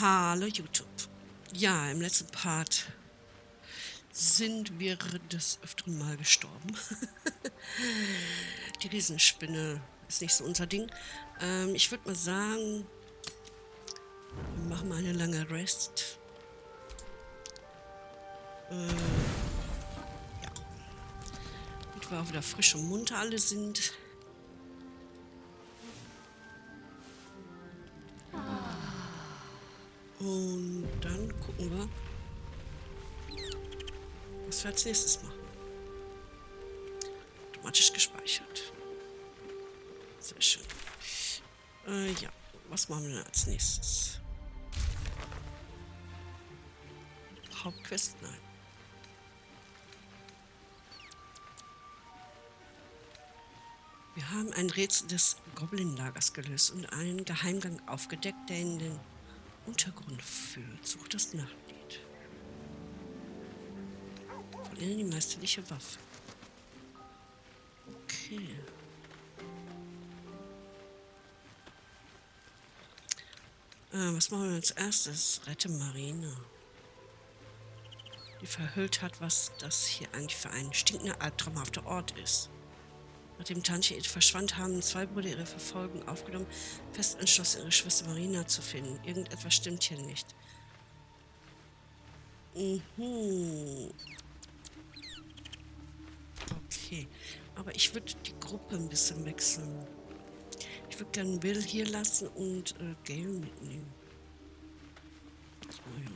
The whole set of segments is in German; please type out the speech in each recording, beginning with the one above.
Hallo YouTube. Ja, im letzten Part sind wir des öfteren Mal gestorben. Die Riesenspinne ist nicht so unser Ding. Ich würde mal sagen, wir machen mal eine lange Rest. Ja. Damit wir auch wieder frisch und munter alle sind. Und dann gucken wir, was wir als nächstes machen. Automatisch gespeichert. Sehr schön. Ja, was machen wir denn als nächstes? Hauptquest? Nein. Wir haben ein Rätsel des Goblin-Lagers gelöst und einen Geheimgang aufgedeckt, der in den Untergrund führt. Sucht das Nachtlied. Von innen die meisterliche Waffe. Okay. Was machen wir als erstes? Rette Marina. Die verhüllt hat, was das hier eigentlich für ein stinkender, albtraumhafter Ort ist. Nachdem Tantchen verschwand, haben zwei Brüder ihre Verfolgung aufgenommen, fest entschlossen, ihre Schwester Marina zu finden. Irgendetwas stimmt hier nicht. Okay, aber ich würde die Gruppe ein bisschen wechseln. Ich würde gerne Will hier lassen und Gail mitnehmen. So, ja.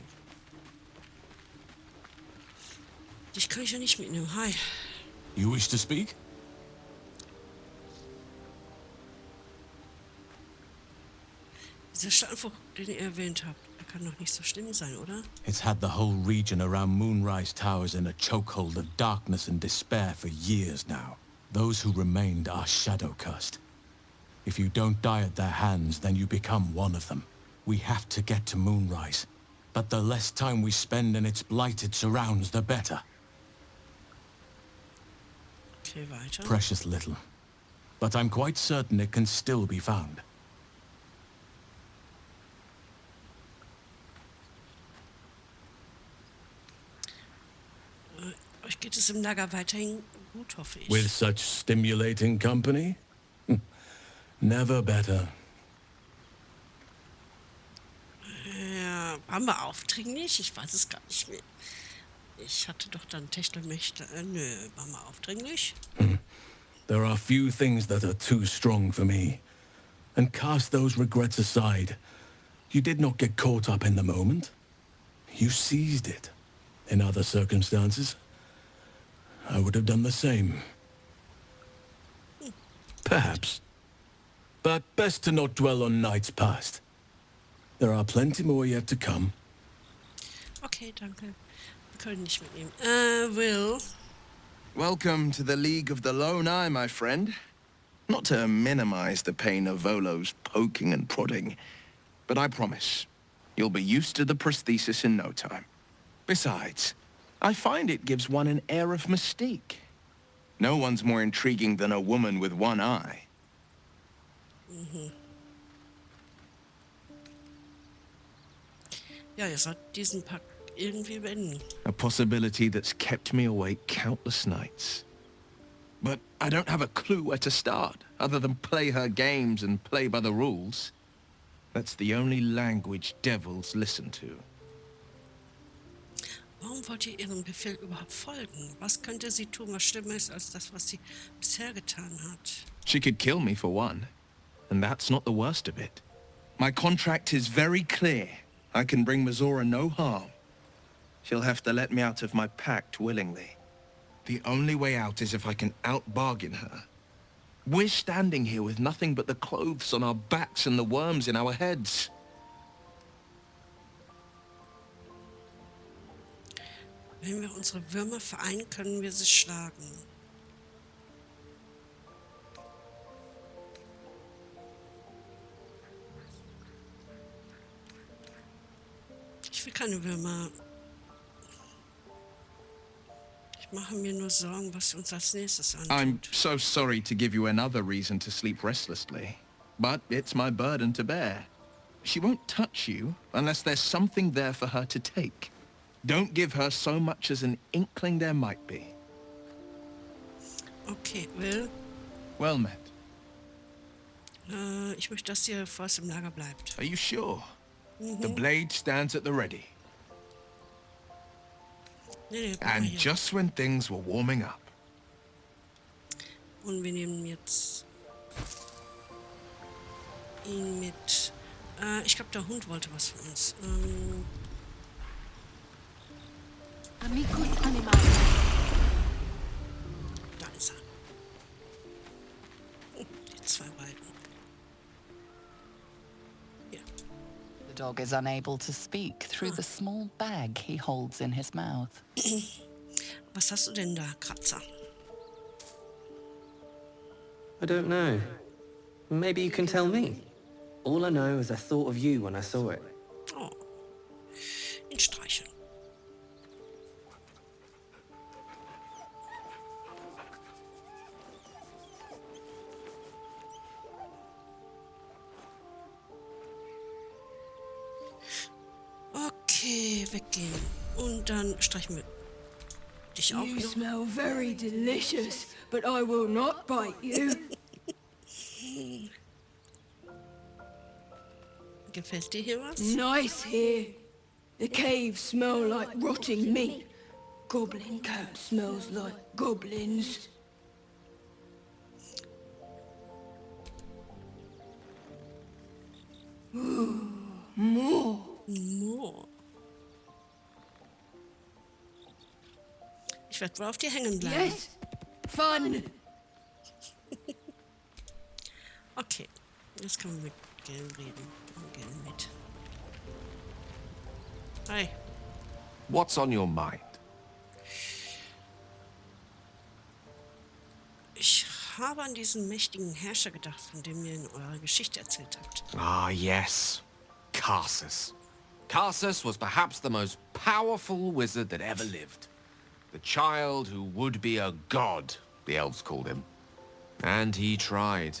Dich kann ich ja nicht mitnehmen. Hi. You wish to speak? Dieser Stadtfluch, den ihr erwähnt habt, der kann doch nicht so schlimm sein, oder? It's had the whole region around Moonrise Towers in a chokehold of darkness and despair for years now. Those who remained are shadow-cursed. If you don't die at their hands, then you become one of them. We have to get to Moonrise. But the less time we spend in its blighted surrounds, the better. Okay, weiter. Precious little. But I'm quite certain it can still be found. Euch geht es im Lager weiterhin gut, hoffe ich. With such stimulating company? Never better. Ja, waren wir aufdringlich? Ich weiß es gar nicht mehr. Ich hatte doch dann Titel, möchte. Nö, waren wir aufdringlich? There are few things that are too strong for me. And cast those regrets aside. You did not get caught up in the moment. You seized it. In other circumstances, I would have done the same. Perhaps. But best to not dwell on nights past. There are plenty more yet to come. Okay, danke. Wir können nicht mitnehmen. Will. Welcome to the League of the Lone Eye, my friend. Not to minimize the pain of Volo's poking and prodding, but I promise, you'll be used to the prosthesis in no time. Besides, I find it gives one an air of mystique. No one's more intriguing than a woman with one eye. Ja, ihr sollt diesen Pakt irgendwie beenden. A possibility that's kept me awake countless nights. But I don't have a clue where to start, other than play her games and play by the rules. That's the only language devils listen to. Warum wollt ihr ihrem Befehl überhaupt folgen? Was könnte sie tun, was schlimmer ist als das, was sie bisher getan hat? She could kill me for one, and that's not the worst of it. My contract is very clear. I can bring Mazora no harm. She'll have to let me out of my pact willingly. The only way out is if I can out-bargain her. We're standing here with nothing but the clothes on our backs and the worms in our heads. Wenn wir unsere Würmer vereinen, können wir sie schlagen. Ich will keine Würmer. Ich mache mir nur Sorgen, was uns als nächstes antut. I'm so sorry to give you another reason to sleep restlessly, but it's my burden to bear. She won't touch you unless there's something there for her to take. Don't give her so much as an inkling there might be. Okay, Will. Well met. Ich möchte, dass ihr vorerst im Lager bleibt. Are you sure? The blade stands at the ready. Nee, And just when things were warming up. Und wir nehmen jetzt ihn mit. Ich glaube, der Hund wollte was von uns. Amicus animalis. Da ist er. Die zwei beiden. Ja. The dog is unable to speak through the small bag he holds in his mouth. Was hast du denn da, Kratzer? I don't know. Maybe you can tell me. All I know is I thought of you when I saw it. Oh. Ihn streicheln. Okay, weggehen. Und dann streichen wir dich auch You noch. smell very delicious, but I will not bite you. Gefällt dir hier was? Nice here. The caves smell like rotting meat. Goblin camp smells like goblins. Ooh, more. More. Ich werde wohl auf dir hängen bleiben. Yes, fun. Okay, jetzt können wir mit Gel reden. Gel mit. Hi. What's on your mind? Ich habe an diesen mächtigen Herrscher gedacht, von dem ihr in eurer Geschichte erzählt habt. Ah, yes. Karsus. Karsus was perhaps the most powerful wizard that ever lived. The child who would be a god, the elves called him. And he tried.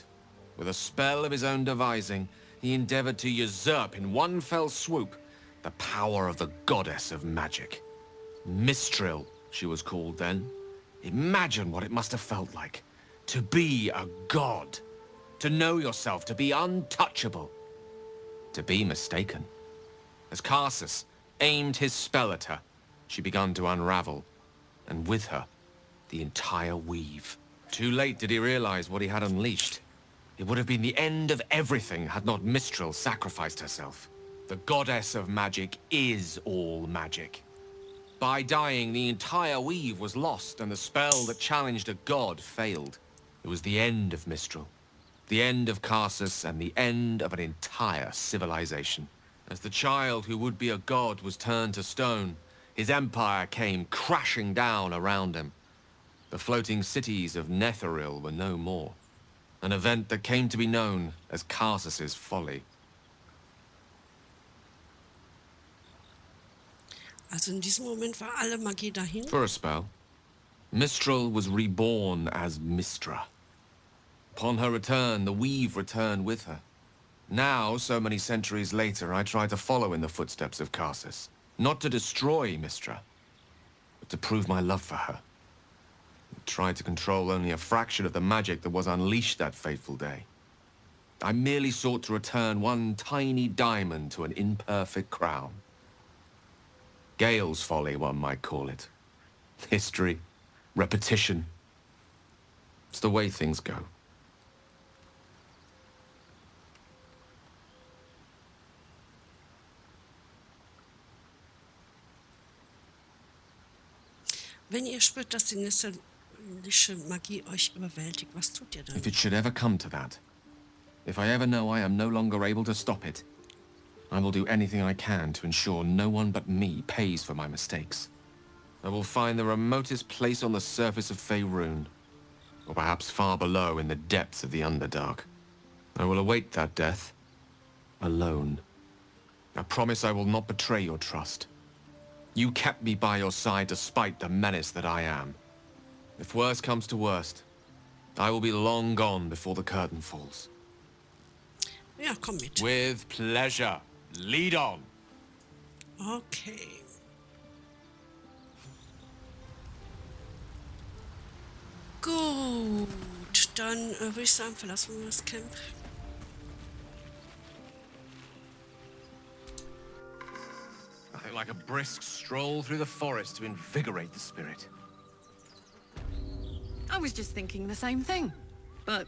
With a spell of his own devising, he endeavored to usurp in one fell swoop the power of the goddess of magic. Mistral, she was called then. Imagine what it must have felt like. To be a god. To know yourself, to be untouchable. To be mistaken. As Karsus aimed his spell at her, she began to unravel, and with her, the entire weave. Too late did he realize what he had unleashed. It would have been the end of everything had not Mistral sacrificed herself. The goddess of magic is all magic. By dying, the entire weave was lost, and the spell that challenged a god failed. It was the end of Mistral. The end of Karsus, and the end of an entire civilization. As the child who would be a god was turned to stone, his empire came crashing down around him. The floating cities of Netheril were no more. An event that came to be known as Karsus's folly. Also in diesem Moment war alle Magie dahin. For a spell, Mistral was reborn as Mistra. Upon her return, the weave returned with her. Now, so many centuries later, I try to follow in the footsteps of Karsus. Not to destroy Mistra, but to prove my love for her. I tried to control only a fraction of the magic that was unleashed that fateful day. I merely sought to return one tiny diamond to an imperfect crown. Gale's folly, one might call it. History, repetition. It's the way things go. Wenn ihr spürt, dass die nesselische Magie euch überwältigt, was tut ihr dann? If it should ever come to that, if I ever know I am no longer able to stop it, I will do anything I can to ensure no one but me pays for my mistakes. I will find the remotest place on the surface of Faerun, or perhaps far below in the depths of the Underdark. I will await that death, alone. I promise I will not betray your trust. You kept me by your side despite the menace that I am. If worst comes to worst, I will be long gone before the curtain falls. Ja, komm mit. With pleasure. Lead on. Okay. Gut, dann würde ich sagen, verlassen wir das Camp. Nothing like a brisk stroll through the forest to invigorate the spirit. I was just thinking the same thing, but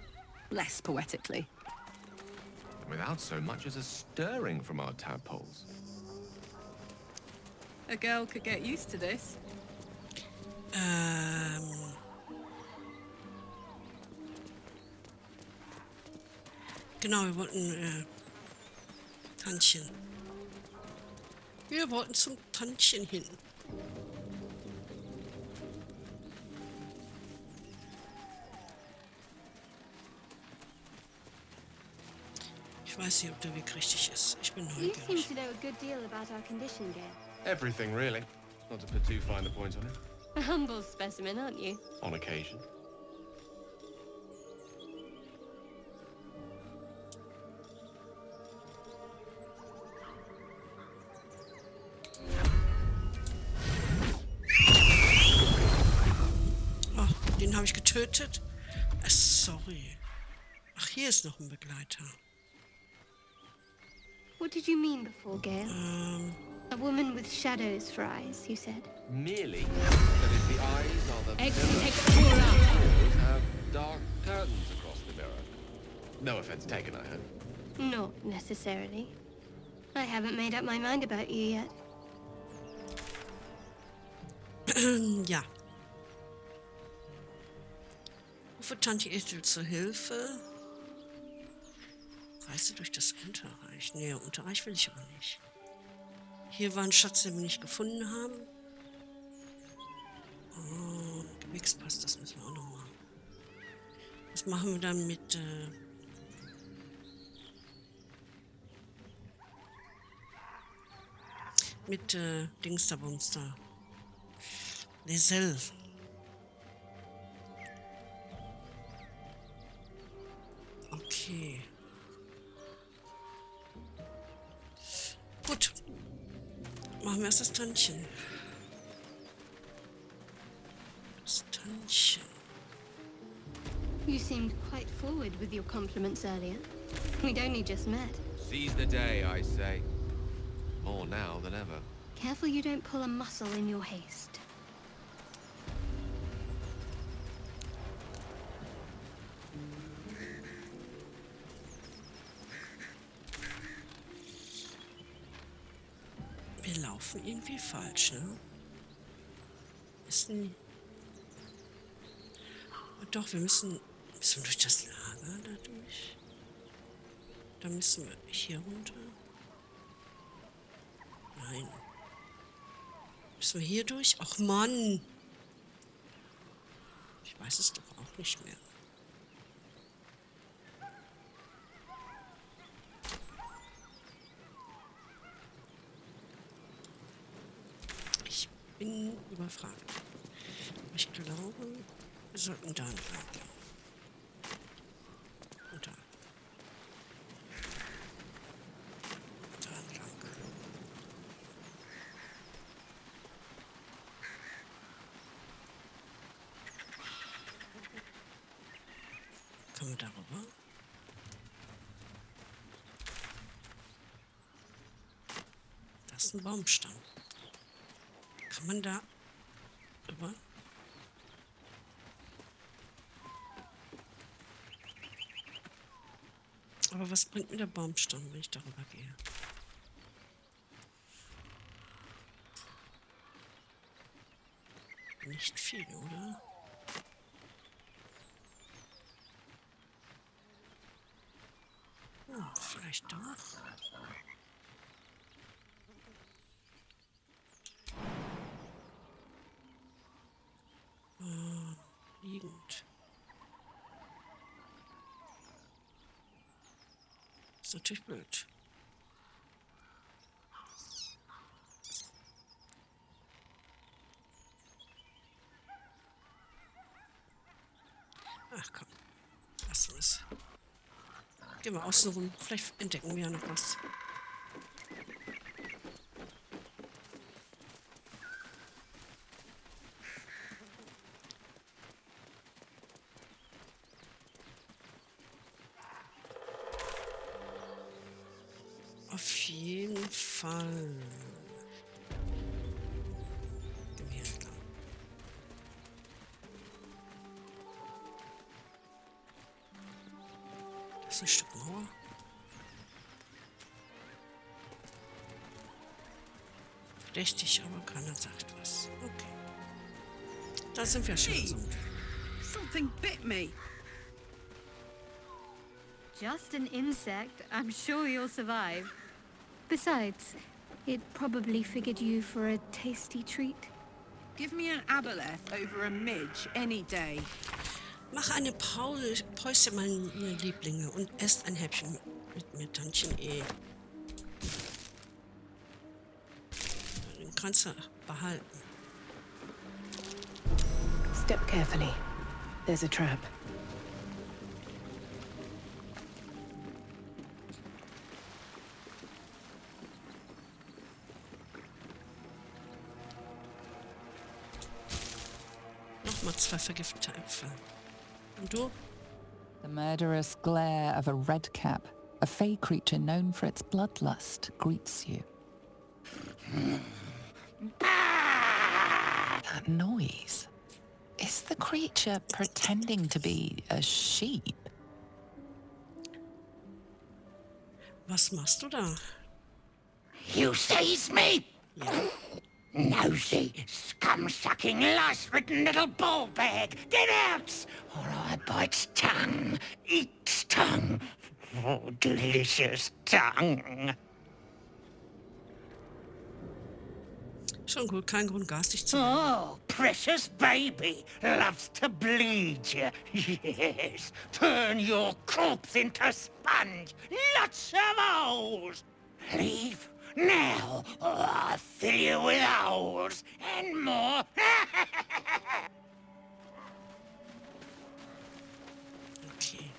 less poetically. Without so much as a stirring from our tadpoles. A girl could get used to this. Genau, wir wollten Tantchen. Wir wollten zum Tantchen hin. Ich weiß nicht, ob der Weg richtig ist. Ich bin You seem neugierig. to know a good deal about our condition, Gale. Everything, really. Not to put too fine a point on it. A humble specimen, aren't you? On occasion. Oh, den habe ich getötet. Sorry. Ach, hier ist noch ein Begleiter. What did you mean before, Gale? A woman with shadows for eyes, you said. Merely that if the eyes are the Explorer! have dark curtains across the mirror. No offense taken, I hope. Not necessarily. I haven't made up my mind about you yet. Ja. Rufe Tante Titel zur Hilfe. Reise durch das Unterreich. Nee, Unterreich will ich aber nicht. Hier war ein Schatz, den wir nicht gefunden haben. Oh, Gewichtspass, das müssen wir auch noch machen. Was machen wir dann mit Dingsterbums da? Lesel. Okay. Gut. Machen wir erst das Tantchen. Das Tantchen. You seemed quite forward with your compliments earlier. We'd only just met. Seize the day, I say. More now than ever. Careful you don't pull a muscle in your haste. Wir laufen irgendwie falsch, ne? Ist ein... Doch, wir müssen durch das Lager da durch. Da müssen wir hier runter. Nein. Müssen wir hier durch? Ach Mann! Ich weiß es doch auch nicht mehr. Ich bin überfragt. Aber ich glaube, wir sollten da entlang gehen. Und da. Da entlang. Können wir darüber? Das ist ein Baumstamm. Kann man da rüber? Aber was bringt mir der Baumstamm, wenn ich darüber gehe? Nicht viel, oder? Oh, vielleicht doch. Liegend. Ist natürlich blöd. Ach komm, lassen wir es. Gehen Gehen wir außen rum. Vielleicht entdecken wir ja noch was. Auf jeden Fall. Gehen wir hier entlang. Das ist ein Stück Mauer. Verdächtig, aber keiner sagt was. Okay. Da sind wir schon so. Something bit me. Just an insect. I'm sure you'll survive. Besides, it probably figured you for a tasty treat. Give me an aboleth over a midge any day. Mach eine Päuschen, meine Lieblinge, und esst ein Häppchen mit mir, Tantchen. Den kannst du behalten. Step carefully. There's a trap. Nochmal 2 vergiftete Äpfel. Und du? The murderous glare of a redcap, a fey creature known for its bloodlust, greets you. That noise. Is the creature pretending to be a sheep? Was machst du da? You seize me? Ja. Nosy, scum-sucking, lice-ridden little ball bag! Get out! Or I bite tongue, eat tongue. Oh, delicious tongue. Schon gut, kein Grund, garstig zu werden. Oh, precious baby, loves to bleed you. Yes, turn your corpse into sponge. Lots of holes. Leave now, or I'll fill you with holes and more. Okay.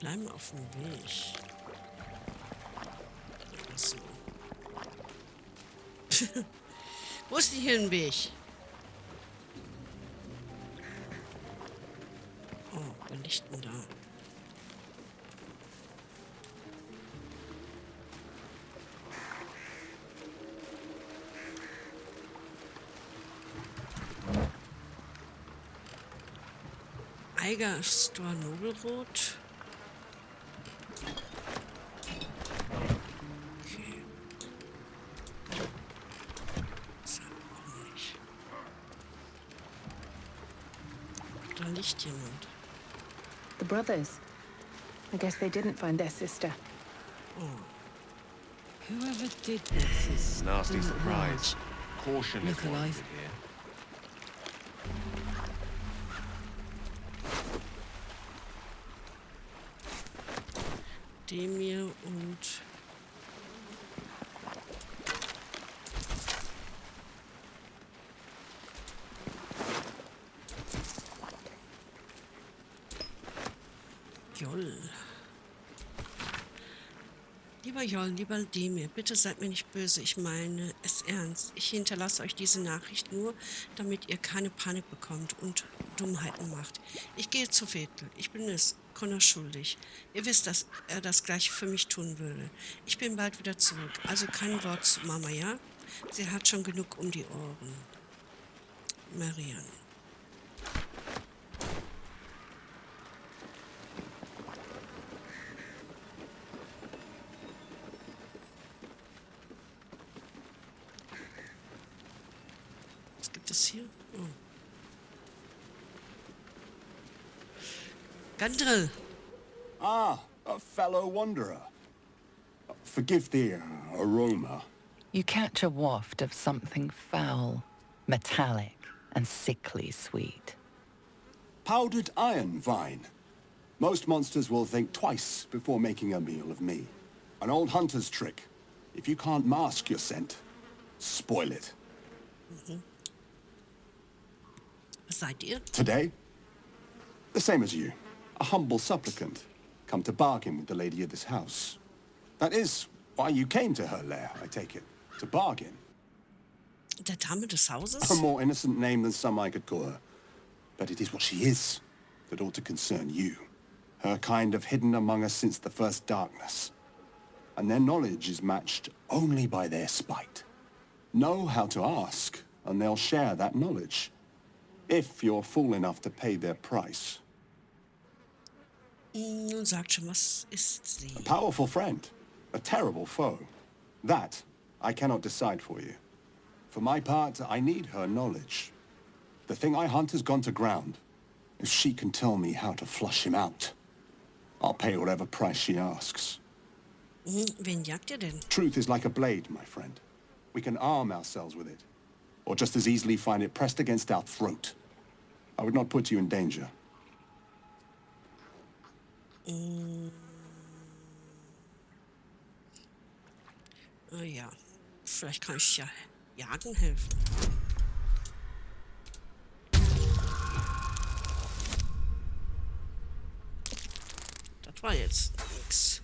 Bleiben auf dem Weg. Oder so. Wo ist denn hier ein Weg? Oh, wer liegt denn da? Eiger Stor Nobelrot. Okay. So, warum nicht? Da liegt jemand. The brothers. I guess they didn't find their sister. Oh. Whoever did this is Nasty still at surprise. large. Caution is Look alive. warranted here. Demir und Joll. Lieber Joll, lieber Demir, bitte seid mir nicht böse, ich meine es ernst. Ich hinterlasse euch diese Nachricht nur, damit ihr keine Panik bekommt und Dummheiten macht. Ich gehe zu Titel. Ich bin es, Connor, schuldig. Ihr wisst, dass er das Gleiche für mich tun würde. Ich bin bald wieder zurück, also kein Wort zu Mama, ja? Sie hat schon genug um die Ohren. Marian. Was gibt es hier? Oh. Gandrel. Ah, a fellow wanderer. Forgive the aroma. You catch a waft of something foul, metallic, and sickly sweet. Powdered iron vine. Most monsters will think twice before making a meal of me. An old hunter's trick. If you can't mask your scent, spoil it. Was seid ihr? Today, the same as you. A humble supplicant, come to bargain with the lady of this house. That is why you came to her lair, I take it. To bargain. Der Dame des Hauses? A more innocent name than some I could call her. But it is what she is that ought to concern you. Her kind have hidden among us since the first darkness. And their knowledge is matched only by their spite. Know how to ask, and they'll share that knowledge. If you're fool enough to pay their price. Nun sagt schon, was ist sie? A powerful friend. A terrible foe. That I cannot decide for you. For my part, I need her knowledge. The thing I hunt has gone to ground. If she can tell me how to flush him out, I'll pay whatever price she asks. Wen jagt ihr denn? Truth is like a blade, my friend. We can arm ourselves with it, or just as easily find it pressed against our throat. I would not put you in danger. Oh ja, vielleicht kann ich ja jagen helfen. Das war jetzt nix.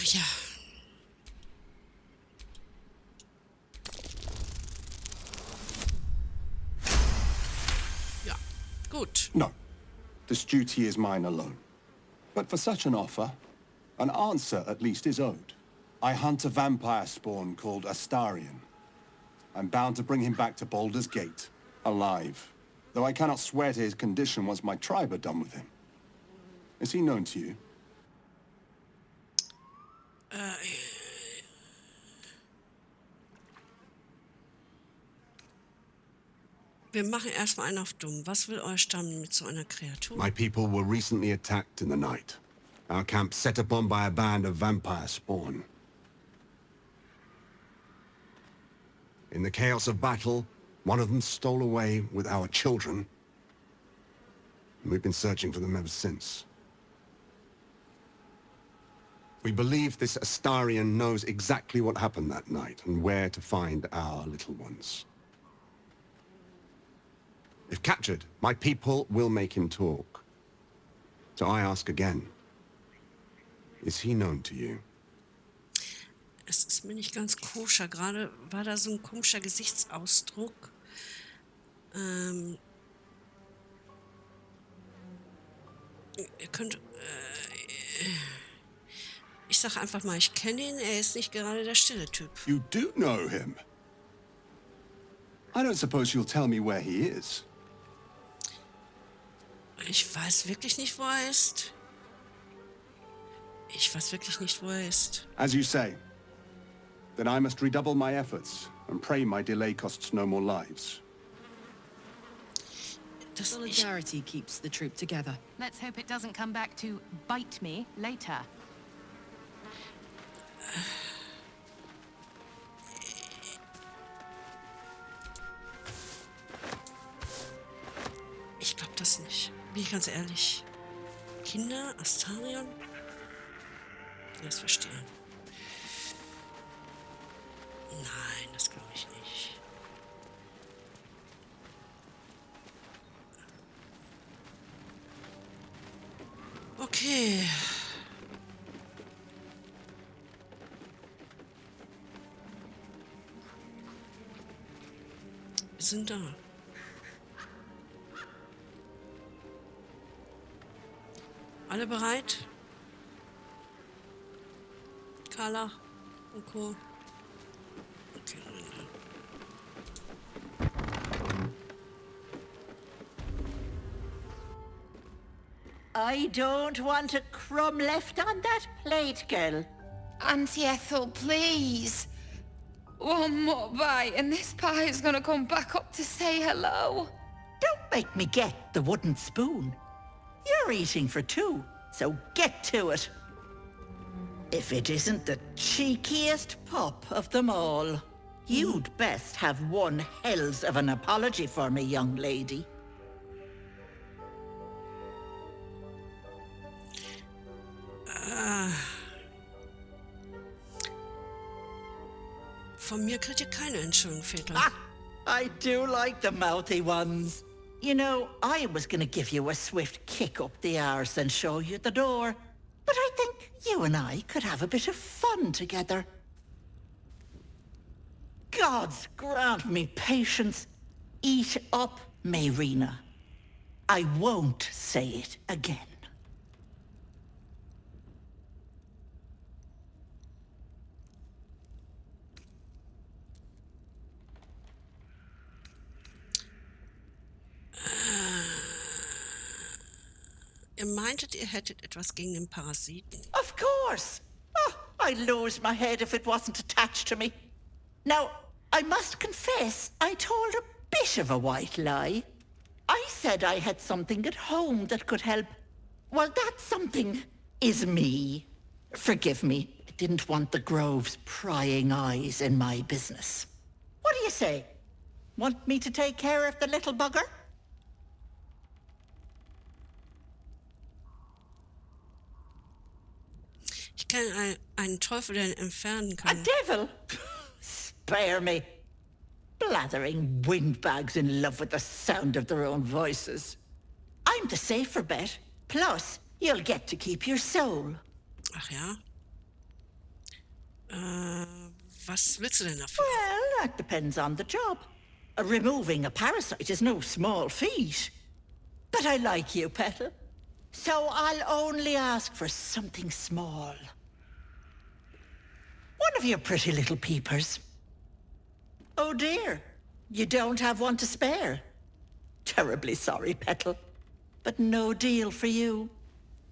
Ja. Ja, gut. No. This duty is mine alone. But for such an offer, an answer at least is owed. I hunt a vampire spawn called Astarion. I'm bound to bring him back to Baldur's Gate, alive. Though I cannot swear to his condition once my tribe are done with him. Is he known to you? Wir machen erstmal einen auf dumm. Was will euer Stamm mit so einer Kreatur? My people were recently attacked in the night. Our camp set upon by a band of vampire spawn. In the chaos of battle, one of them stole away with our children. And we've been searching for them ever since. We believe this Astarion knows exactly what happened that night and where to find our little ones. If captured, my people will make him talk. So I ask again, is he known to you? Es ist mir nicht ganz koscher. Gerade war da so ein komischer Gesichtsausdruck. Ihr könnt... ich sag einfach mal, ich kenne ihn. Er ist nicht gerade der stille Typ. You do know him? I don't suppose you'll tell me where he is. Ich weiß wirklich nicht, wo er ist. Ich weiß wirklich nicht, wo er ist. As you say, then I must redouble my efforts and pray my delay costs no more lives. Solidarity keeps the troop together. Let's hope it doesn't come back to bite me later. Ich glaube das nicht. Bin ich ganz ehrlich. Kinder, Astarion? Das verstehen. Nein, das glaube ich nicht. Okay. Wir sind da. Alle bereit? Carla und Co. Okay, I don't want a crumb left on that plate, girl. Auntie Ethel, please. One more bite and this pie is gonna come back up to say hello. Don't make me get the wooden spoon. You're eating for two, so get to it. If it isn't the cheekiest pup of them all, you'd best have one hells of an apology for me, young lady. Von mir kriegt ihr keine Entschuldigung, Viertel. I do like the mouthy ones. You know, I was gonna give you a swift kick up the arse and show you the door. But I think you and I could have a bit of fun together. Gods grant me patience. Eat up, Mayrina. I won't say it again. Ihr meintet, ihr hättet etwas gegen den Parasiten. Of course. Oh, I'd lose my head if it wasn't attached to me. Now, I must confess, I told a bit of a white lie. I said I had something at home that could help. Well, that something is me. Forgive me, I didn't want the Grove's prying eyes in my business. What do you say? Want me to take care of the little bugger? Ich kenne einen Teufel, der ihn entfernen kann. A devil? Spare me. Blathering windbags in love with the sound of their own voices. I'm the safer bet. Plus, you'll get to keep your soul. Ach ja? Was willst du denn dafür? Well, that depends on the job. Removing a parasite is no small feat. But I like you, Petal. So I'll only ask for something small. One of your pretty little peepers. Oh dear, you don't have one to spare. Terribly sorry, Petal, but no deal for you.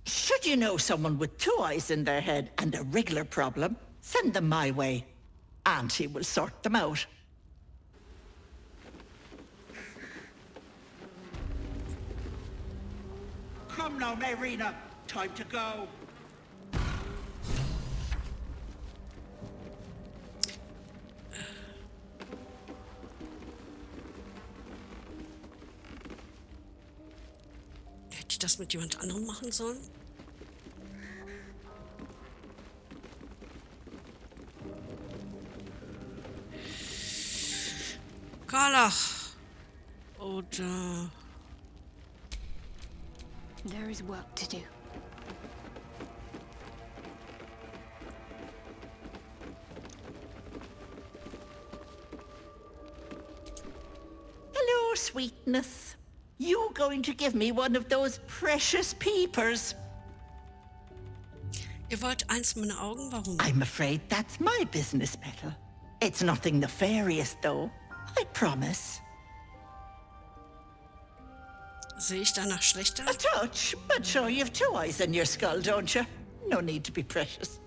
Should you know someone with 2 eyes in their head and a wriggler problem, send them my way. Auntie will sort them out. Come now, Mayrina. Time to go. Hätte ich das mit jemand anderem machen sollen? Carla. Oder... There is work to do. Hello, sweetness. You going to give me one of those precious peepers? Ihr wollt eins meiner Augen? Warum? I'm afraid that's my business, Petal. It's nothing nefarious, though. I promise. Sehe ich danach schlechter? A touch, but sure you've 2 eyes in your skull, don't you? No need to be precious.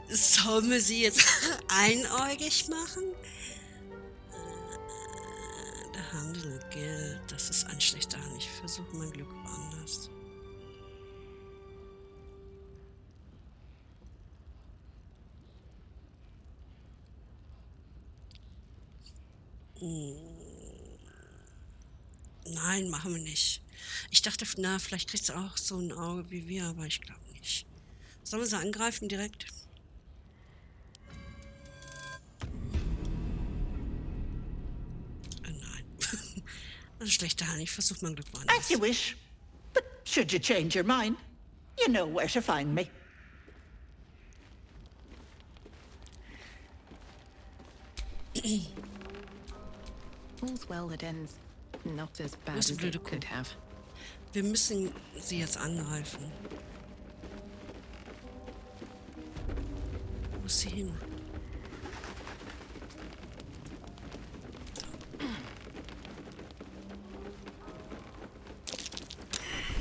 Sollen wir sie jetzt einäugig machen? Der Handel gilt. Das ist ein schlechter Handel. Ich versuche mein Glück woanders. Nein, machen wir nicht. Ich dachte, na, vielleicht kriegt sie auch so ein Auge wie wir, aber ich glaube nicht. Sollen wir sie angreifen direkt? Nein. Das ist schlechter Hand. Ich versuche mein Glück woanders. As you wish. But should you change your mind, you know where to find me. All's well that ends not as bad Wo as ist die blöde it Kuh? could have. Wir müssen sie jetzt angreifen. Wo ist sie hin?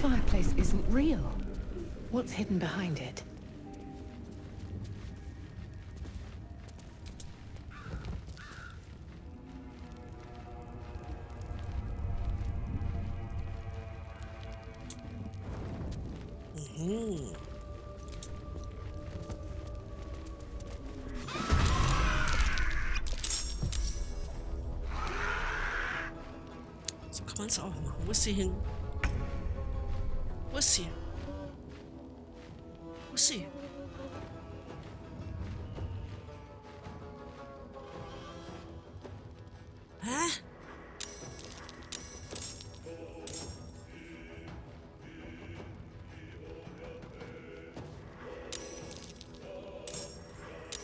Fireplace isn't real. What's hidden behind it? So kann man es auch machen. Wo ist sie hin? ist sie? Wo ist sie? Hä?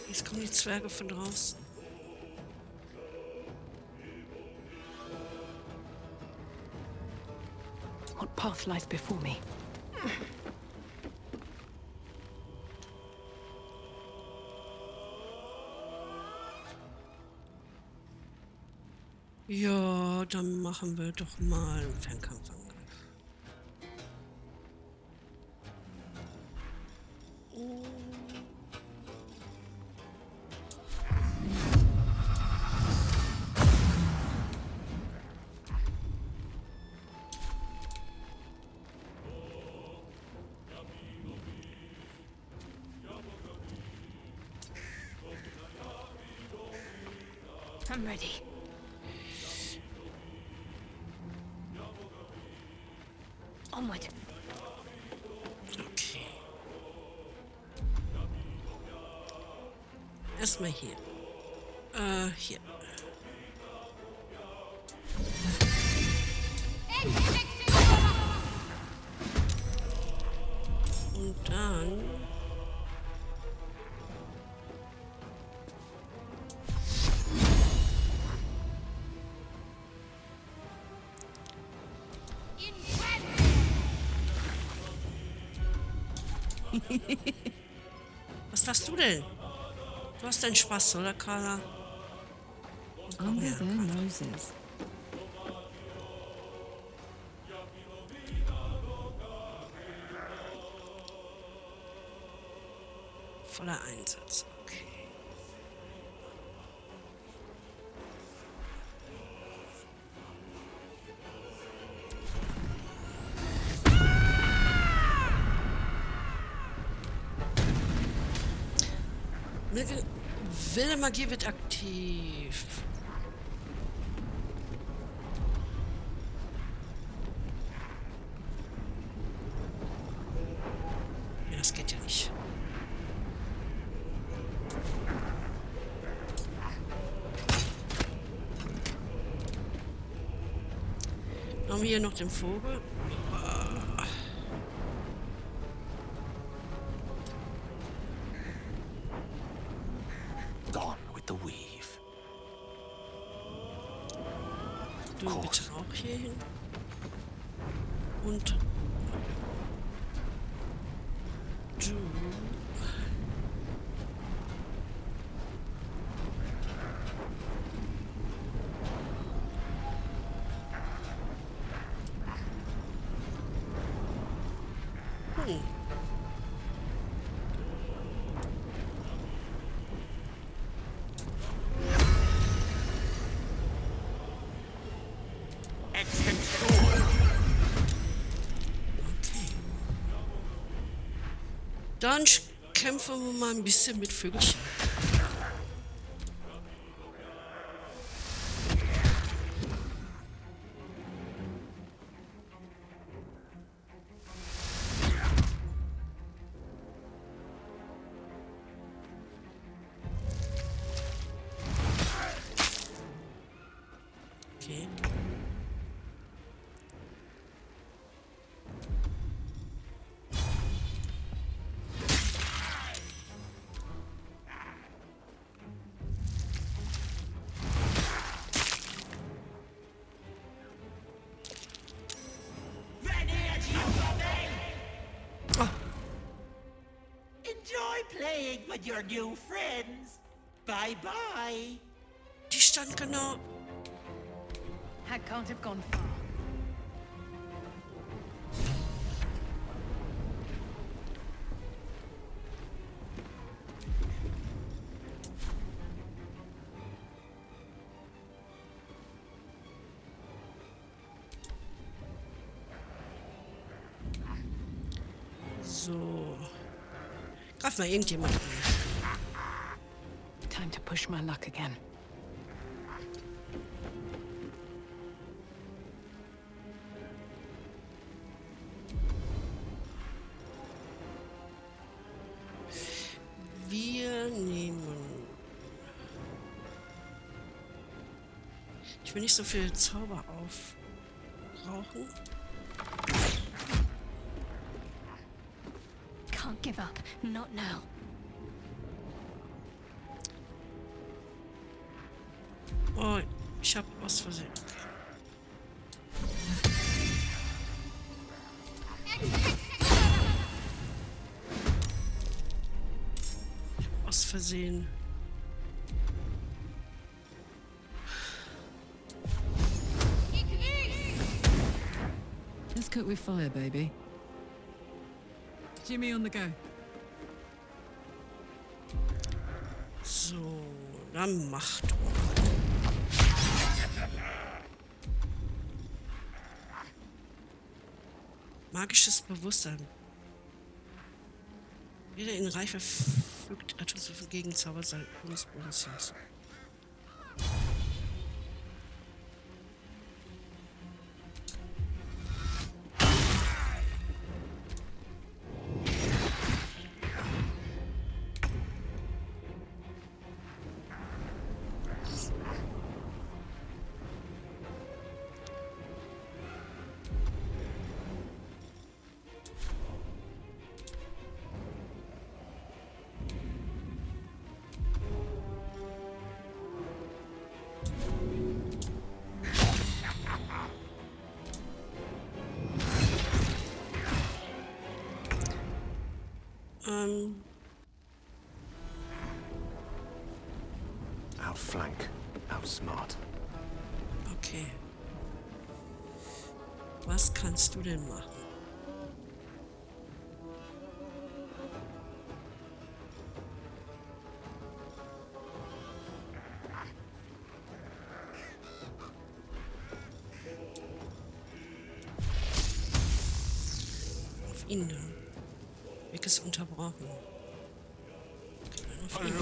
Jetzt kommen die Zwerge von draußen. What path lies before me? Ja, dann machen wir doch mal einen Fernkampfangriff. I'm ready. Onward. Okay. Erstmal hier. Hier. Und dann... Was warst du denn? Du hast deinen Spaß, oder, Carla? Under their noses. Voller Einsatz, okay. Wilde Magie wird aktiv. Ja, das geht ja nicht. Haben wir hier noch den Vogel? Du bitte auch hier hin. Und du. Dann kämpfen wir mal ein bisschen mit Vögelchen. Okay. Playing with your new friends. Bye bye. Die stand genau. That can't have gone far. So. Greif mal irgendjemand an. Time to push my luck again. will nicht so viel Zauber aufbrauchen. Can't give up. Not now. Oh, ich habe aus Versehen. Aus Versehen. Let's cook with fire, baby. Jimmy on the go. So, dann mach doch. Magisches Bewusstsein. Jeder in Reife fügt etwas für Gegenzauber seines Bewusstseins. Outflank, outsmart. Okay. Was kannst du denn machen? Auf ihn da. Weg ist unterbrochen. Auf ihn.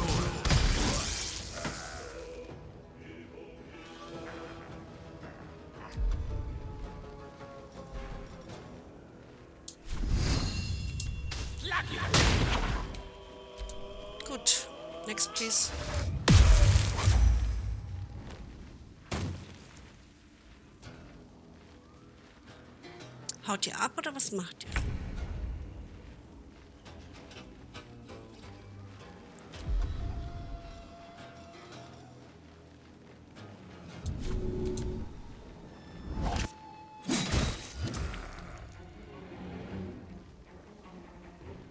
Gut. Next, please. Haut ihr ab oder was macht ihr?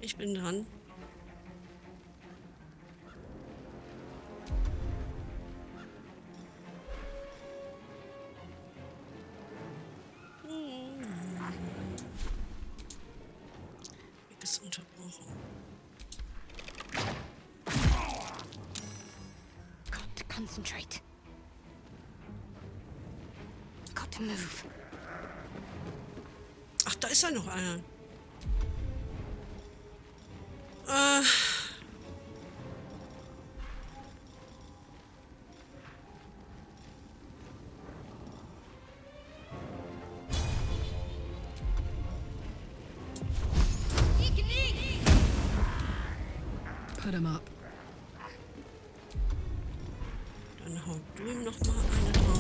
Ich bin dran. Weg ist unterbrochen. Got to concentrate. Got to move. Ach, da ist ja noch einer. Put him up. Dann haut du ihm noch mal eine drauf.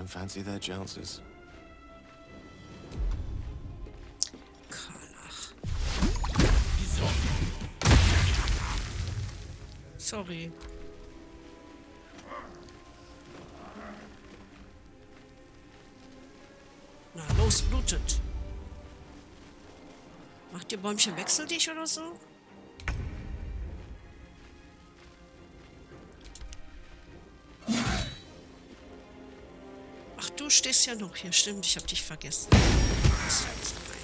Fancy their chances. Sorry. Na los, blutet. Macht ihr Bäumchen wechsel dich oder so? Ach, du stehst ja noch hier. Stimmt, ich hab dich vergessen. Was ist jetzt rein?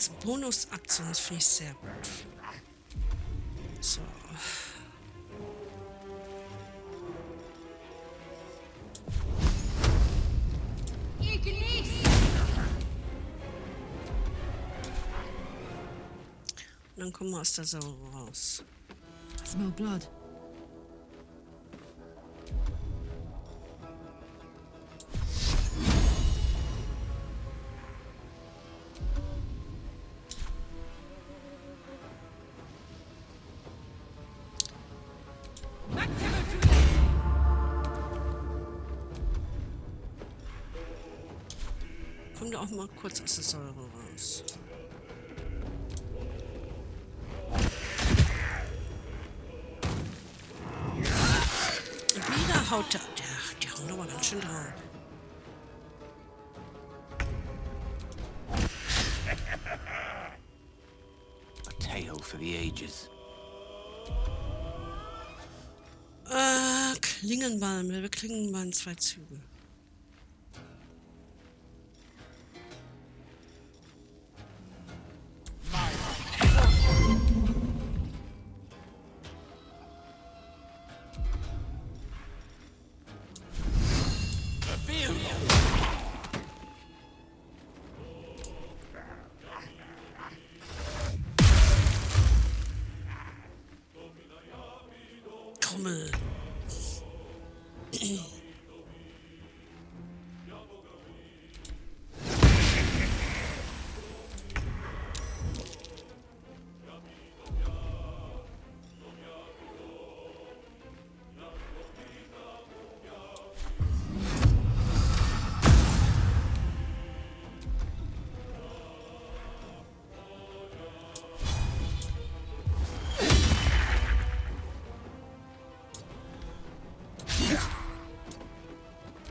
als Bonusaktion, das finde ich sehr gut. So. Und dann kommen wir aus der Sau raus. Smell blood. Kommt auch mal kurz aus der Säure raus. Und wieder haut der. Die hauen aber ganz schön drauf. A tale for the ages. Klingenballen. Wir Klingenballen 2 Züge. Trommel.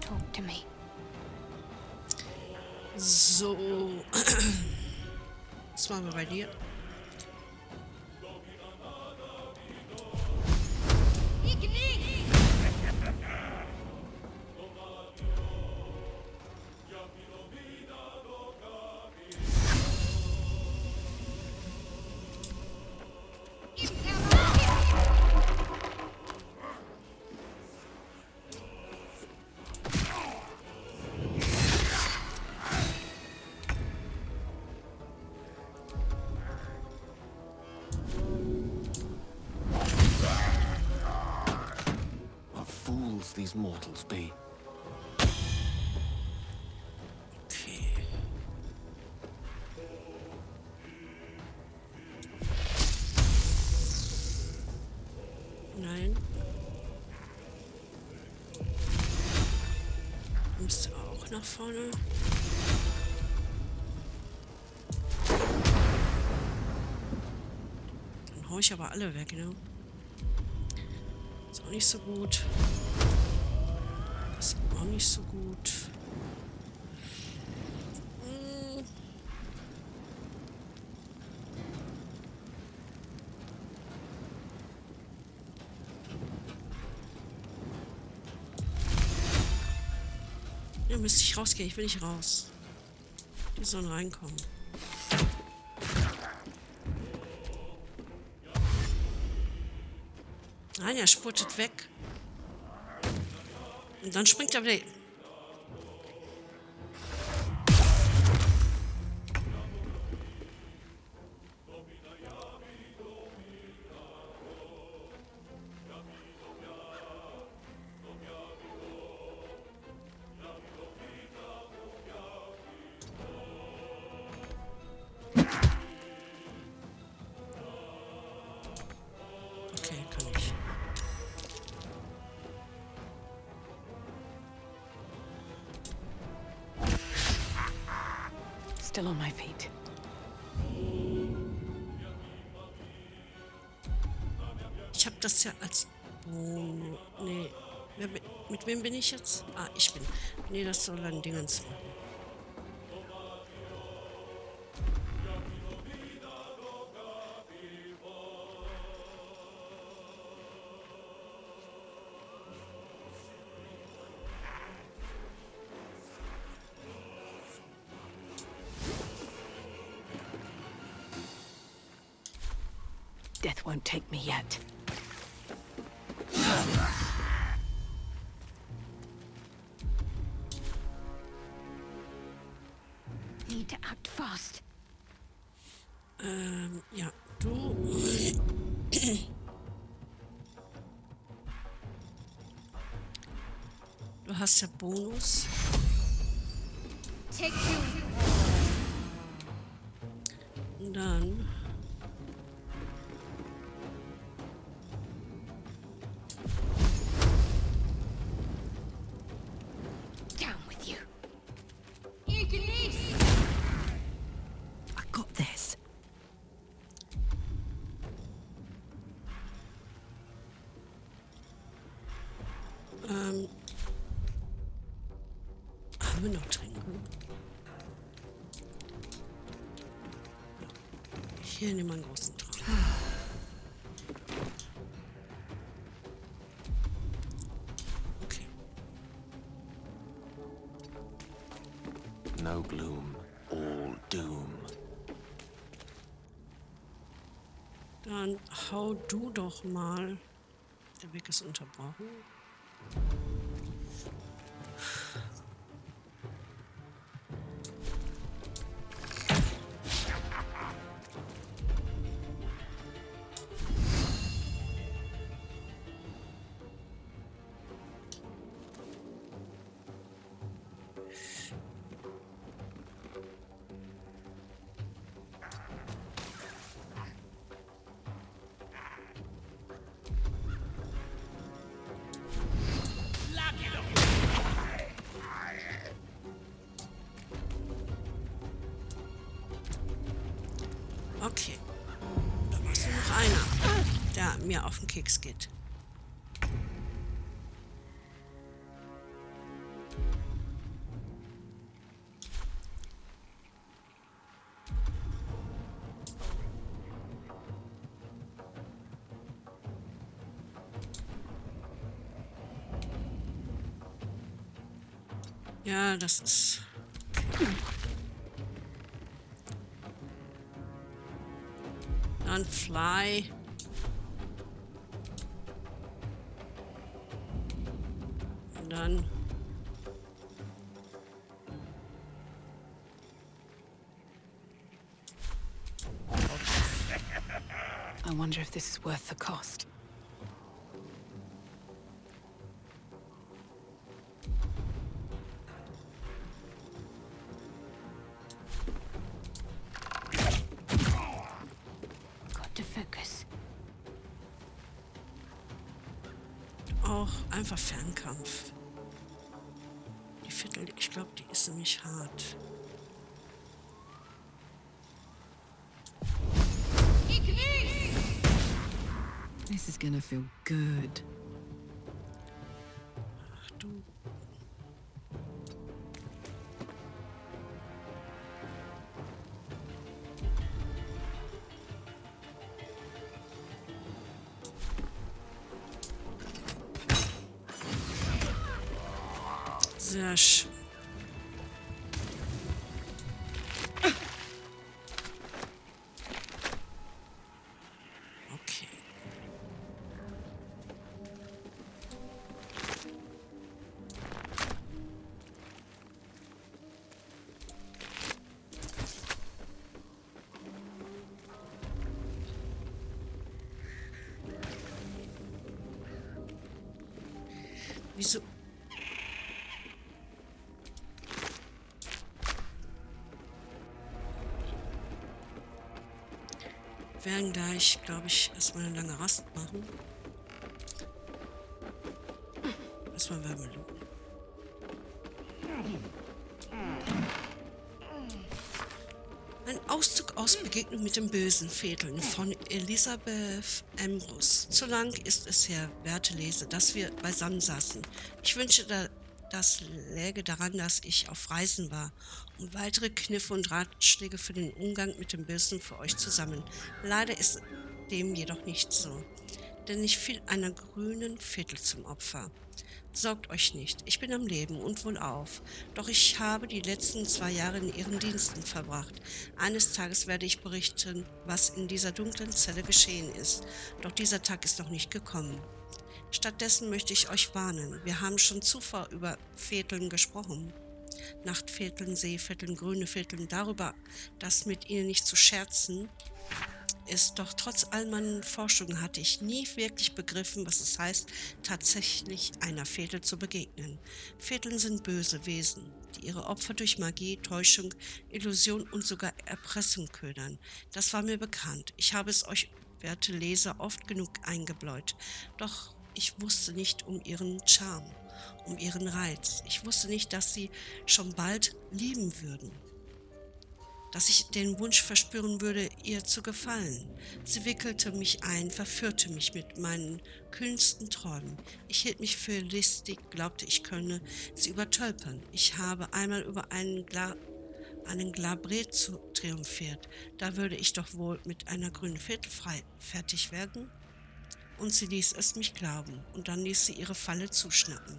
Talk to me. So. Was machen wir bei dir? These mortals be. Okay. Nein. Müsste auch nach vorne. Dann hau ich aber alle weg, ne? Ist auch nicht so gut. Ist auch nicht so gut. Ja, müsste ich rausgehen. Ich will nicht raus. Die sollen reinkommen. Nein, er spurtet weg. Und dann springt er wieder. Okay, kann ich. Still on my feet. Ich habe das ja als... nee. Mit wem bin ich jetzt? Ah, ich bin. Nee, das soll ein Dingens machen. Death won't take me yet. Need to act fast. Ja, du. Du hast ja Bonus. Take you. Und dann. Down with you. I got this. Haben wir noch trinken? Hier nehmen wir einen großen Traum. Okay. No gloom, all doom. Dann hau du doch mal. Der Weg ist unterbrochen. Okay. Da ist nur noch einer, der mir auf den Keks geht. Ja, das ist... Dann Fly. Und dann... I wonder if this is worth the cost. Got to focus. Auch einfach Fernkampf. Die Viertel, ich glaube, die ist nämlich hart. This is gonna feel good. Ach du. Sehr schön. Okay. Wieso? Wir werden gleich, glaube ich, erstmal eine lange Rast machen. Erstmal werden wir looten. Ein Auszug aus Begegnung mit den bösen Väteln von Elisabeth Ambrose. Zu lang ist es her, werte Leser, dass wir beisammen saßen. Ich wünsche, das läge daran, dass ich auf Reisen war und weitere Kniffe und Ratschläge für den Umgang mit dem Bösen für euch zu sammeln. Leider ist dem jedoch nicht so, denn ich fiel einer grünen Viertel zum Opfer. Sorgt euch nicht, ich bin am Leben und wohlauf. Doch ich habe die letzten 2 Jahre in ihren Diensten verbracht. Eines Tages werde ich berichten, was in dieser dunklen Zelle geschehen ist. Doch dieser Tag ist noch nicht gekommen. Stattdessen möchte ich euch warnen. Wir haben schon zuvor über Vierteln gesprochen. Nachtvierteln, Seevierteln, grüne Vierteln, darüber, dass mit ihnen nicht zu scherzen ist. Doch trotz all meinen Forschungen hatte ich nie wirklich begriffen, was es heißt, tatsächlich einer Viertel zu begegnen. Vierteln sind böse Wesen, die ihre Opfer durch Magie, Täuschung, Illusion und sogar Erpressung ködern. Das war mir bekannt. Ich habe es euch, werte Leser, oft genug eingebläut. Doch ich wusste nicht um ihren Charme, um ihren Reiz. Ich wusste nicht, dass sie schon bald lieben würden. Dass ich den Wunsch verspüren würde, ihr zu gefallen. Sie wickelte mich ein, verführte mich mit meinen kühnsten Träumen. Ich hielt mich für listig, glaubte, ich könne sie übertölpern. Ich habe einmal über einen Glabret triumphiert. Da würde ich doch wohl mit einer grünen Viertel fertig werden. Und sie ließ es mich glauben, und dann ließ sie ihre Falle zuschnappen.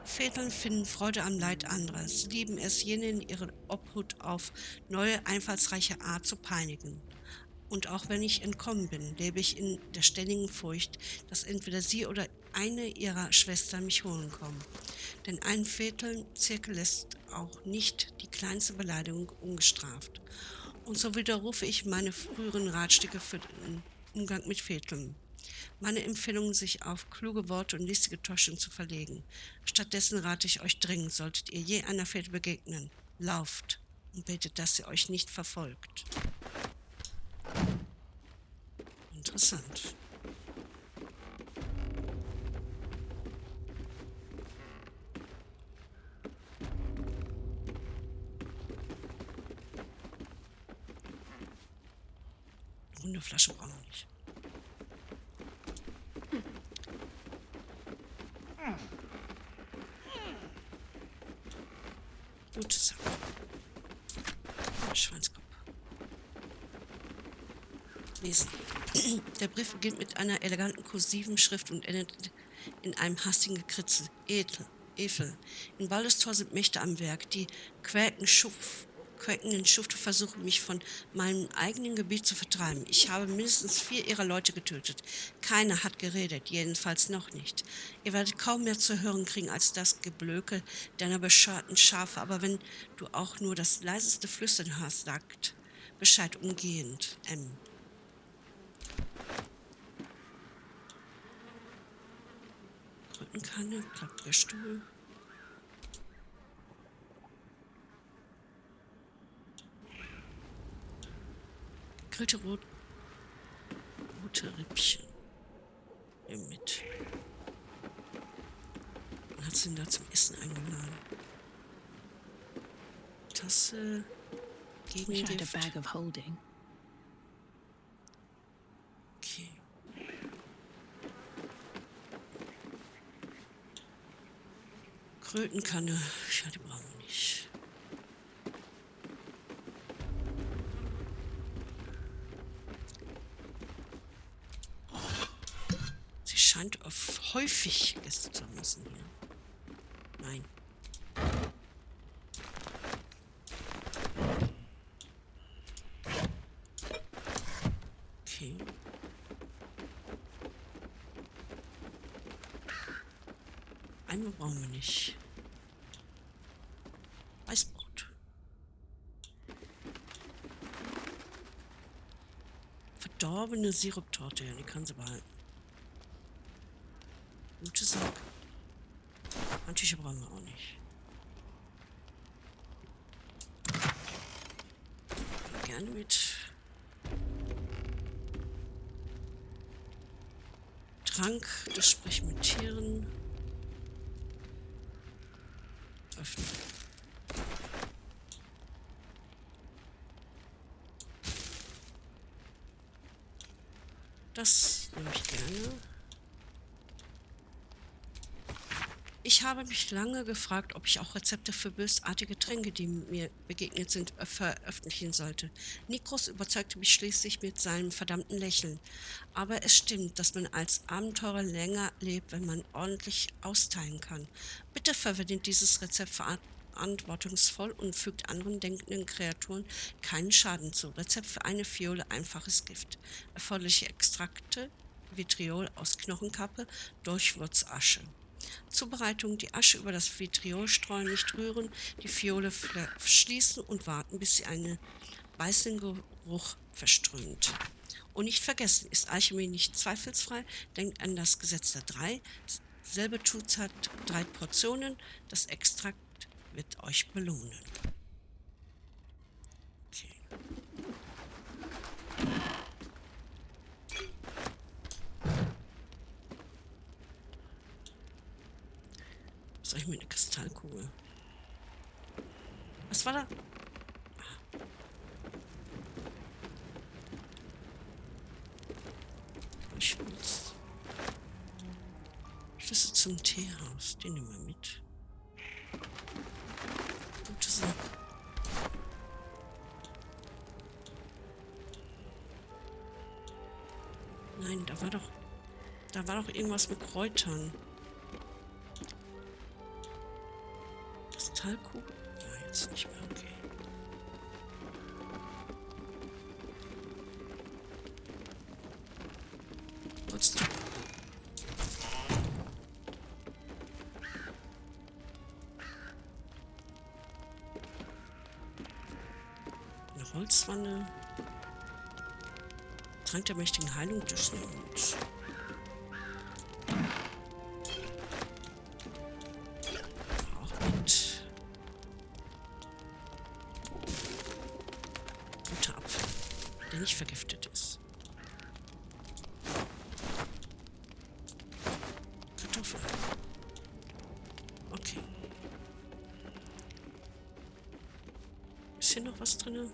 Vierteln finden Freude am Leid anderer. Sie lieben es, jene in ihre Obhut auf neue, einfallsreiche Art zu peinigen. Und auch wenn ich entkommen bin, lebe ich in der ständigen Furcht, dass entweder sie oder eine ihrer Schwestern mich holen kommen. Denn ein Viertelzirkel lässt auch nicht die kleinste Beleidigung ungestraft. Und so widerrufe ich meine früheren Ratschläge für den Umgang mit Vierteln. Meine Empfehlung, sich auf kluge Worte und listige Täuschung zu verlegen. Stattdessen rate ich euch dringend, solltet ihr je einer Viertel begegnen, lauft und betet, dass sie euch nicht verfolgt. Interessant. Runde Flasche brauchen wir nicht. Gute Sache. Schweinskopf. Lesen. Der Brief beginnt mit einer eleganten kursiven Schrift und endet in einem hastigen Gekritzel. Evel. In Baldurs Tor sind Mächte am Werk. Die quäkenden Schufte versuchen, mich von meinem eigenen Gebiet zu vertreiben. Ich habe mindestens 4 ihrer Leute getötet. Keiner hat geredet, jedenfalls noch nicht. Ihr werdet kaum mehr zu hören kriegen als das Geblöke deiner bescheuerten Schafe, aber wenn du auch nur das leiseste Flüstern hörst, sagt Bescheid umgehend. M. Rückenkanne, klappriger Stuhl. Gegrillte rote Rippchen. Nimm mit. Dann hat sie ihn da zum Essen eingeladen. Tasse, Gegengift. A bag of holding. Okay. Krötenkanne. Ja, die brauchen wir nicht. Sie scheint häufig Gäste zu müssen hier. Nein. Okay. Einmal brauchen wir nicht. Weißbrot. Verdorbene Siruptorte, ja, die kann sie behalten. Gute Sache. Handtücher brauchen wir auch nicht. Gerne mit. Trank, das Sprechen mit Tieren. Öffnen. Das nehme ich gerne. Ich habe mich lange gefragt, ob ich auch Rezepte für bösartige Tränke, die mir begegnet sind, veröffentlichen sollte. Nikros überzeugte mich schließlich mit seinem verdammten Lächeln. Aber es stimmt, dass man als Abenteurer länger lebt, wenn man ordentlich austeilen kann. Bitte verwendet dieses Rezept verantwortungsvoll und fügt anderen denkenden Kreaturen keinen Schaden zu. Rezept für eine Fiole einfaches Gift. Erforderliche Extrakte: Vitriol aus Knochenkappe, Durchwurzasche. Zubereitung: die Asche über das Vitriol streuen, nicht rühren, die Fiole verschließen und warten, bis sie einen beißenden Geruch verströmt. Und nicht vergessen, ist Alchemie nicht zweifelsfrei, denkt an das Gesetz der 3. Selbe Zutat, 3 Portionen, das Extrakt wird euch belohnen. Okay. Was soll ich mit einer Kristallkugel? Was war da? Schlüssel zum Teehaus, den nehmen wir mit. Gute Sache. Nein, da war doch irgendwas mit Kräutern. Kristallkugel? Ja, jetzt nicht mehr, okay. Holztür. Eine Holzwanne. Trank der mächtigen Heilung durch den Mund. Auch mit. Guter Apfel, der nicht vergiftet ist. Kartoffeln. Okay. Ist hier noch was drin?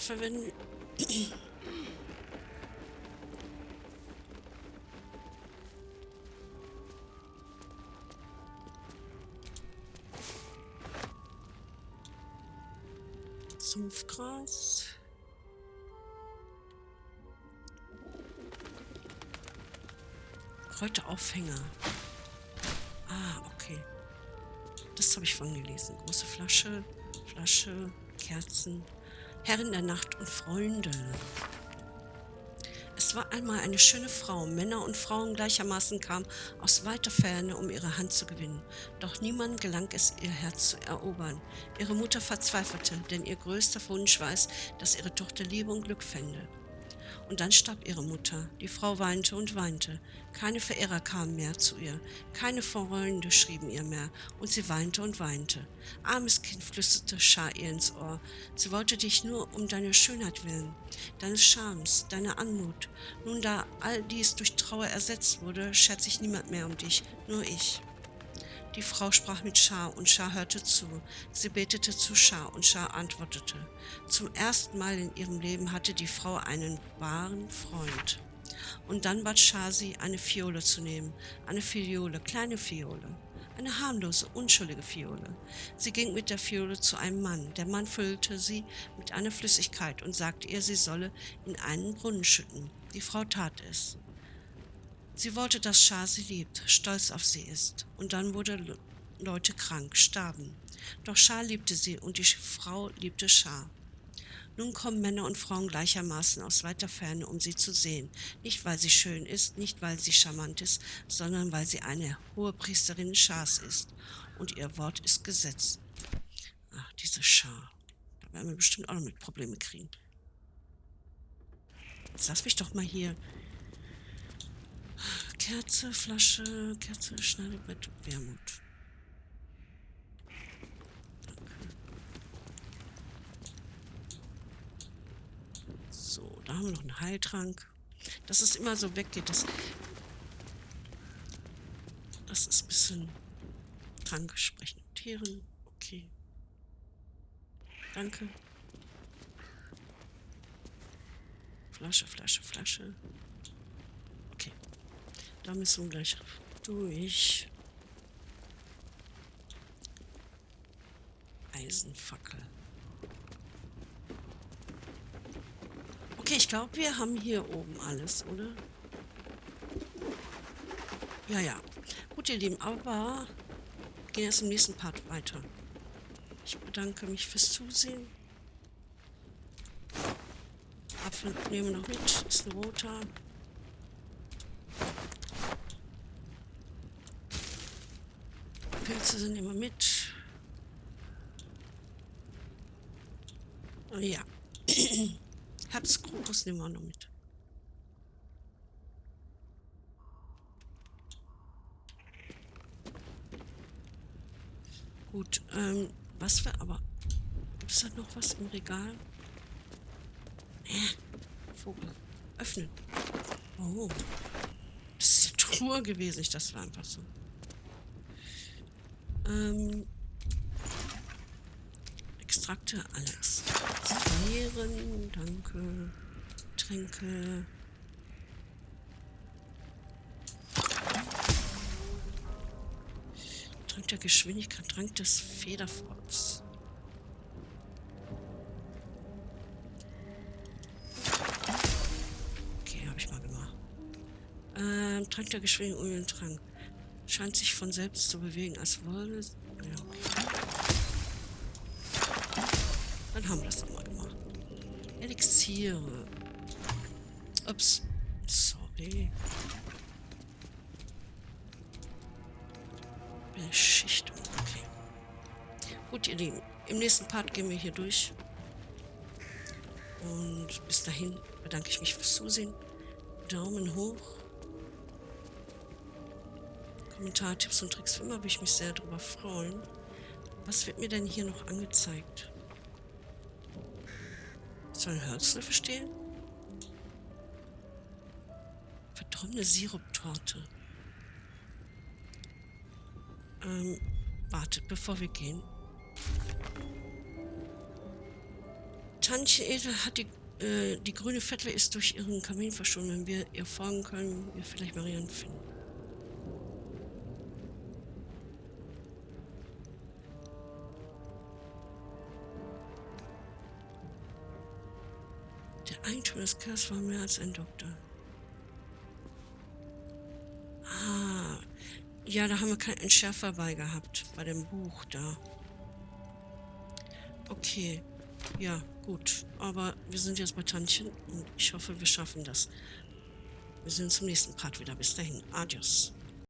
Verwenden. Sumpfgras. Kräuteraufhänger. Ah, okay. Das habe ich vorhin gelesen. Große Flasche, Kerzen. Herrin der Nacht und Freunde. Es war einmal eine schöne Frau. Männer und Frauen gleichermaßen kamen aus weiter Ferne, um ihre Hand zu gewinnen. Doch niemandem gelang es, ihr Herz zu erobern. Ihre Mutter verzweifelte, denn ihr größter Wunsch war es, dass ihre Tochter Liebe und Glück fände. Und dann starb ihre Mutter. Die Frau weinte und weinte. Keine Verehrer kamen mehr zu ihr. Keine Freunde schrieben ihr mehr. Und sie weinte und weinte. Armes Kind, flüsterte Schar ihr ins Ohr. Sie wollte dich nur um deine Schönheit willen, deines Charmes, deiner Anmut. Nun, da all dies durch Trauer ersetzt wurde, schert sich niemand mehr um dich, nur ich. Die Frau sprach mit Schar und Schar hörte zu. Sie betete zu Schar und Schar antwortete. Zum ersten Mal in ihrem Leben hatte die Frau einen wahren Freund. Und dann bat Schar sie, eine Fiole zu nehmen. Eine Fiole, kleine Fiole. Eine harmlose, unschuldige Fiole. Sie ging mit der Fiole zu einem Mann. Der Mann füllte sie mit einer Flüssigkeit und sagte ihr, sie solle in einen Brunnen schütten. Die Frau tat es. Sie wollte, dass Schar sie liebt, stolz auf sie ist. Und dann wurden Leute krank, starben. Doch Schar liebte sie und die Frau liebte Schar. Nun kommen Männer und Frauen gleichermaßen aus weiter Ferne, um sie zu sehen. Nicht, weil sie schön ist, nicht, weil sie charmant ist, sondern weil sie eine Hohepriesterin Schars ist. Und ihr Wort ist Gesetz. Ach, diese Schar. Da werden wir bestimmt auch noch mit Probleme kriegen. Jetzt lass mich doch mal hier. Kerze, Flasche, Kerze, Schneidebrett, Wermut. Danke. So, da haben wir noch einen Heiltrank. Dass es immer so weggeht, das ist ein bisschen Trank sprechen. Tieren, okay. Danke. Da müssen wir gleich durch. Eisenfackel. Okay, ich glaube, wir haben hier oben alles, oder? Ja, ja. Gut, ihr Lieben, aber wir gehen jetzt im nächsten Part weiter. Ich bedanke mich fürs Zusehen. Apfel nehmen wir noch mit. Ist ein roter. Pilze sind immer mit. Oh ja. Herbstkrokus nehmen wir noch mit. Gut, was wir aber... Gibt es da noch was im Regal? Vogel. Öffnen. Oh. Das ist die Truhe gewesen. Das war einfach so. Extrakte, alles. Leeren, danke. Tränke. Trank der Geschwindigkeit, Trank des Federforts. Okay, habe ich mal gemacht. Trank der Geschwindigkeit, Ölentrank. Scheint sich von selbst zu bewegen, als wolle es. Ja, okay. Dann haben wir das doch mal gemacht. Elixiere. Ups. Sorry. Beschichtung. Okay. Gut, ihr Lieben. Im nächsten Part gehen wir hier durch. Und bis dahin bedanke ich mich fürs Zusehen. Daumen hoch. Kommentare, Tipps und Tricks. Wie immer würde ich mich sehr darüber freuen. Was wird mir denn hier noch angezeigt? Soll ein Hölzle stehen? Verdorbene Siruptorte. Wartet, bevor wir gehen. Tantchen hat die grüne Vettel ist durch ihren Kamin verschwunden. Wenn wir ihr folgen können, wir vielleicht Marian finden. Der Eigentum des Kerls war mehr als ein Doktor. Ah, ja, da haben wir keinen Entschärfer bei gehabt, bei dem Buch da. Okay, ja, gut. Aber wir sind jetzt bei Tantchen und ich hoffe, wir schaffen das. Wir sehen uns im nächsten Part wieder. Bis dahin. Adios.